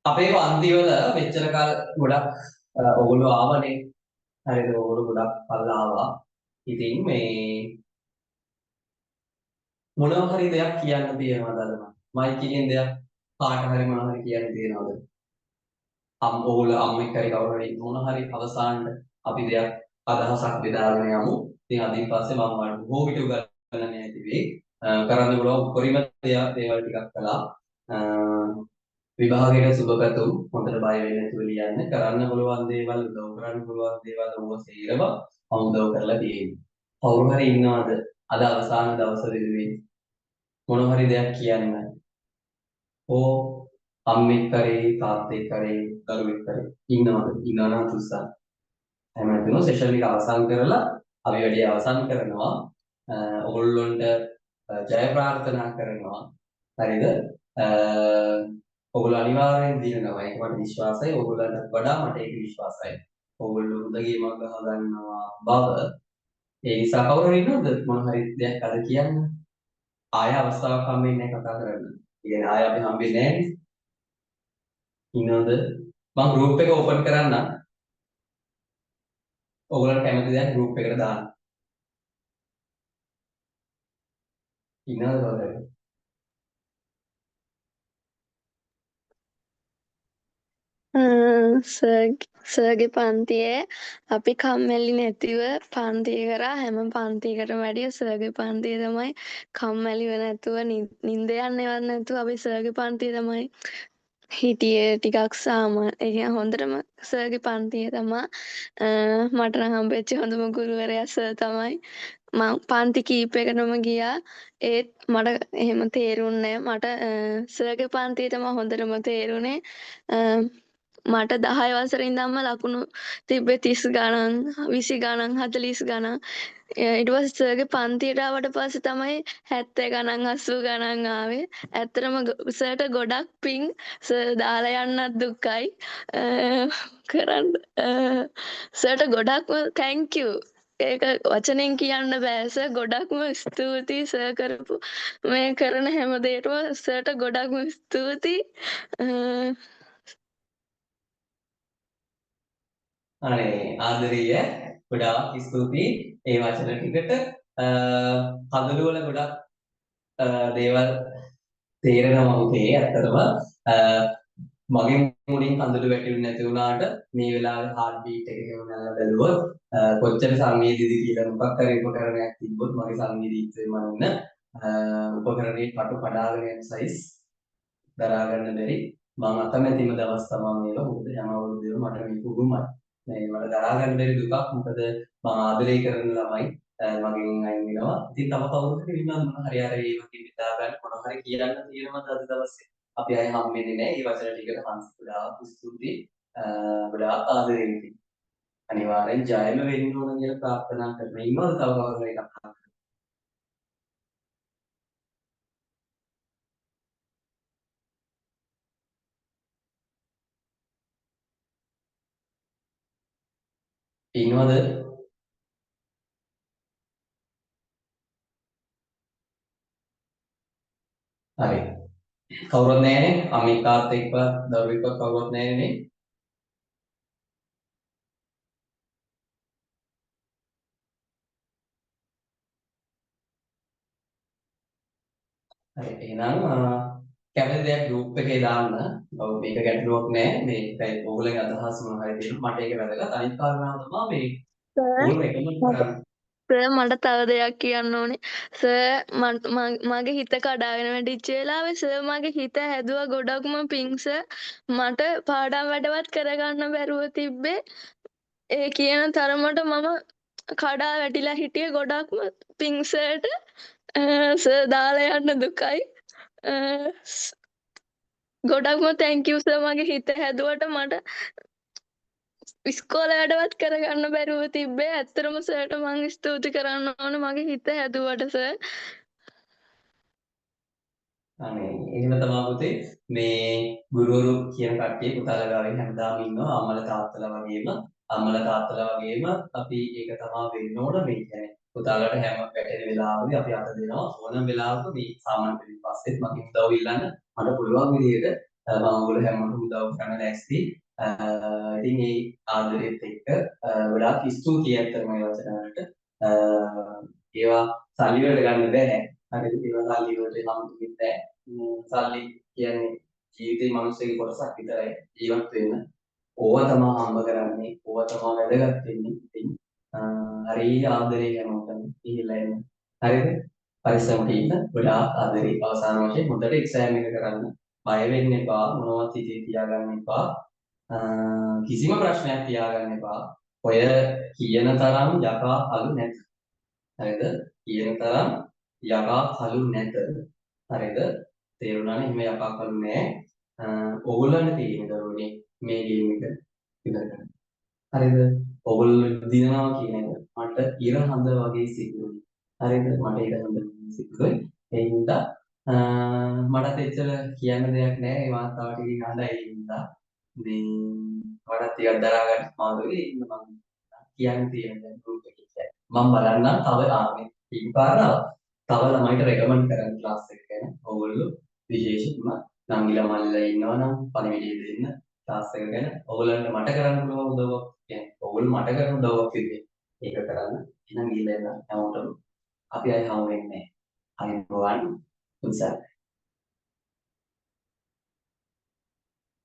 අපේ වන්දිවල මෙච්චර කාල ගොඩක් ඔයගොල්ලෝ ආවනේ. හරිද? ඔයගොල්ලෝ ගොඩක් කල් ආවා. ඉතින් මේ මොනවා හරි දෙයක් කියන්න තියෙනවද අද මම? මයික් එකෙන් දෙයක් කාට හරි මොනවා හරි කියන්න තියෙනවද? ඕගොල්ලෝ අම්මෙක් හරි කවුරු හරි මොන හරි අවසානට අපි දෙයක් අදහසක් බෙදාගෙන යමු. ඉතින් අදින් පස්සේ මම ඔයාලට බොහෝ විට උගන්වන්නේ නැතිවේ. කරන්න පුළුවන් උපරිම දේවල් ටිකක් කළා. විභාගයට සුබපැතුම් හොඳට බය වෙන්නේ නැතුව ලියන්න. කරන්න පුළුවන් දේවල් උදව් කරන්න පුළුවන් දේවල් ඕව සේරම මම උදව් කරලා තියෙනවා. කවුරු හරි ඉන්නවද අද අවසාන දවස වෙනුවෙන් මොන හරි දෙයක් කියන්න? ඕ අම්මෙක් කරේ තාත්තෙක් කරේ දරුවෙක් කරේ ඉන්නවද? ඉන්නවා නම් තුස්සා. හැමතිස්සෙම සෙෂන් එක අවසන් කරලා අපි වැඩේ අවසන් කරනවා. ඔයගොල්ලොන්ට ජය ප්‍රාර්ථනා කරනවා. හරිද? ඔයගොල්ලෝ අනිවාර්යෙන් දිනනවා. ඒක මට විශ්වාසයි. ඔයගොල්ලන්ට වඩා මට ඒක විශ්වාසයි. ඔයගොල්ලෝ හොඳ ගේමක් ගහ ගන්නවා බව. ඒ නිසා කවුරු හරි ඉන්නවද මොන හරි දෙයක් අද කියන්න? ආය අවස්ථාවක් හම්බෙන්නේ නැහැ කතා කරන්න. කියන්නේ ආය අපි හම්බෙන්නේ නැහැ. ඉන්නවද? මම ගෲප් එක ඕපන් කරන්නම්. ඔයගොල්ලන්ට කැමති දෙයක් ගෲප් එකට දාන්න. ඉන්නවද ඔයගොල්ලෝ? සර්ගේ පන්තියේ අපි කම්මැලි නැතිව පන්තිය කරා. හැම පන්තියකටම වැඩිය සර්ගේ පන්තිය තමයි කම්මැලිව නැතුව නිින්ද යන්නේවත් නැතුව අපි සර්ගේ පන්තිය තමයි හිටියේ. ටිකක් ඒ කියන්නේ හොඳටම සර්ගේ පන්තිය තමයි මට නම් හම්බෙච්ච හොඳම ගුරුවරයා සර් තමයි. මම පන්ති කීපයකටම ගියා. ඒත් මට එහෙම තේරුන්නේ නැහැ. මට සර්ගේ පන්තිය තමයි හොඳටම තේරුනේ. මට 10 වසරේ ඉඳන්ම ලකුණු තිබ්බේ 30 ගණන් 20 ගණන් 40 ගණන්. ඊට පස්සේ සර්ගේ පන්තියට ආවට පස්සේ තමයි 70 ගණන් 80 ගණන් ආවේ. ඇත්තටම සර්ට ගොඩක් පිං. සර් දාලා යන්නත් දුකයි. කරන්න සර්ට ගොඩක්ම තැන්ක් යූ. ඒක වචනෙන් කියන්න බෑ. සර් ගොඩක්ම ස්තුතියි සර් කරපු මේ කරන හැම දෙයකටම සර්ට ගොඩක්ම ස්තුතියි. අනේ ආදරීය ගොඩාක් ස්තුතියි ඒ වචන ටිකට. කඳුළු වල ගොඩක් දේවල් තේරෙනවා උතේ. ඇත්තටම මගේ මුලින් කඳුළු වැටුනේ නැති වුණාට මේ වෙලාවේ heart beat එක ගෙවනලා බැලුවොත් කොච්චර සංවේදීද කියලා මොකක් හරි උපකරණයක් තිබ්බොත් මගේ සංවේදීත්වය මනින්න උපකරණේ පටු කඩාගෙන යන සයිස් දරා ගන්න බැරි මම අකමැතිම දවස් තමයි මේවා. මොකද හැම අවුරුද්දේම මට මේක උරුමයි. මේ මට දරා ගන්න බැරි දුකක්. මොකද මම ආදරය කරන ළමයි මගෙන් අයින් වෙනවා. ඉතින් තව කවුරුත් ඉන්නවද මොන හරි අර ඒ වගේ විදා ගන්න මොන හරි කියන්න තියෙනවද අද දවසේ? අපි අය හම්බෙන්නේ නැහැ. මේ වචන ටිකට හංස් ගොඩාක් ස්තුතියි. ගොඩාක් ආදරෙයි. අනිවාර්යෙන් ජයම වෙන්න ඕන කියලා ප්‍රාර්ථනා කරනවා. ඉන්නවද තව කවුරු හරි කතා කරන්න? ඉන්නවද? හරි. කවුරුත් නැහැනේ. අමිකාත් එක්ක දරුවෙක්වත් කවුරුත් නැහැනේ. හරි. එහෙනම් කැමති දෙයක් ගෲප් එකේ දාන්න. ඔව් මේක ගැටලුවක් නෑ. මේකයි ඕගොල්ලන්ගේ අදහස් මොන හරි තියෙනවා. මට ඒක වැදගත්. අනිත් කාරණාව තමයි මේ ඕගොල්ලෝ රෙකමන්ඩ් කරන්නේ. සර් මට තව දෙයක් කියන්න ඕනේ. සර් මගේ හිත කඩාගෙන වැටිච්ච වෙලාවේ සර් මගේ හිත හැදුවා ගොඩක්ම පිං සර්. මට පාඩම් වැඩවත් කරගන්න බැරුව තිබ්බේ. ඒ කියන තරමට මම කඩා වැටිලා හිටියේ ගොඩක්ම පිං සර්ට. සර් දාලා යන්න දුකයි. ගොඩක්ම තැන්ක් යූ සර් මගේ හිත හැදුවට මට ඉස්කෝලේ වැඩවත් කරගන්න බැරුව තිබ්බේ. ඇත්තටම සර්ට මං ස්තුති කරන්න ඕනේ මගේ හිත හැදුවට සර්. අනේ එහෙම තමයි පුතේ. මේ ගුරුවරු කියන කට්ටිය පුතාලා ගාවින් හැමදාම ඉන්නවා. අම්මලා තාත්තලා වගේම අපි ඒක තමයි වෙන්න ඕන. මේ කියන්නේ පුතාලාට හැම වැටෙන වෙලාවෙදී අපි අත දෙනවා. ඕනම වෙලාවක මේ සාමාන්‍ය පෙළ පස්සෙත් මගේ උදව් ඉල්ලන්න මට පුළුවන් විදිහට මම ඔයගොල්ලෝ හැමෝටම උදව් කරන්න ලෑස්ති. ඉතින් මේ ආදරෙත් එක්ක ගොඩාක් ස්තුතියි ඇත්තටම මේ වචන වලට. ඒවා සල්ලි වලට ගන්න බෑ. හරිද? ඒවා සල්ලි වලට නම් දෙන්නේ නැහැ. සල්ලි කියන්නේ ජීවිතේ මිනිස්සුගේ කොටසක් විතරයි ජීවත් වෙන්න. ඕවා තමයි හම්බ කරන්නේ. ඕවා තමයි වැදගත් වෙන්නේ. ඉතින් හරි ආදරේ හැමෝටම ඉහිලා එන්න. හරිද? පරිස්සමට ඉන්න. ගොඩාක් ආදරේ. අවසාන වශයෙන් හොඳට එක්සෑම් එක කරන්න. බය වෙන්න එපා. මොනවත් හිතේ තියාගන්න එපා. කිසිම ප්‍රශ්නයක් තියාගන්න එපා. ඔය කියන තරම් යකා අලු නැත. හරිද? කියන තරම් යකා කළු නැත. හරිද? තේරුණානේ? එහෙම යකා කළු නෑ. ඕගොල්ලන්ට තේරෙන්න ඕනේ මේ ගේම් එක ඉවර කරන්න. හරිද? ඕගොල්ලෝ දිනනවා කියන එක මට ඉර හඳ වගේ සිදුවුනේ. හරිද? මට ඉර හඳ වගේ සිදුවේ. ඒ හින්දා මටත් එච්චර කියන්න දෙයක් නෑ. මේ වාතාව ටිකකින් හඳයි හින්දා. ඉතින් වඩාත් ටිකක් දරා ගන්න අමාරුයි. මම කියන්න තියෙන දැන් ගෲප් එකේ මම බලන්නම් තව ආන්නේ ඊ කාරණාව. තව ළමයිට රෙකමන්ඩ් කරන්න ක්ලාස් එක ගැන. ඕගොල්ලෝ විශේෂයෙන්ම නංගිලා මල්ලිලා ඉන්නවනම් පණිවිඩය දෙන්න ක්ලාස් එක ගැන. ඕගොල්ලන්ට මට කරන්න පුළුවන් උදව්වක් කියන්නේ ඕගොල්ලෝ මට කරන උදව්වක් විදිහට ඒක කරන්න. එහෙනම් ගිහලා එන්න හැමෝටම අපි ආයෙ හමු වෙන්නේ නැහැ. අනිත් ගෝවන් උත්සාහ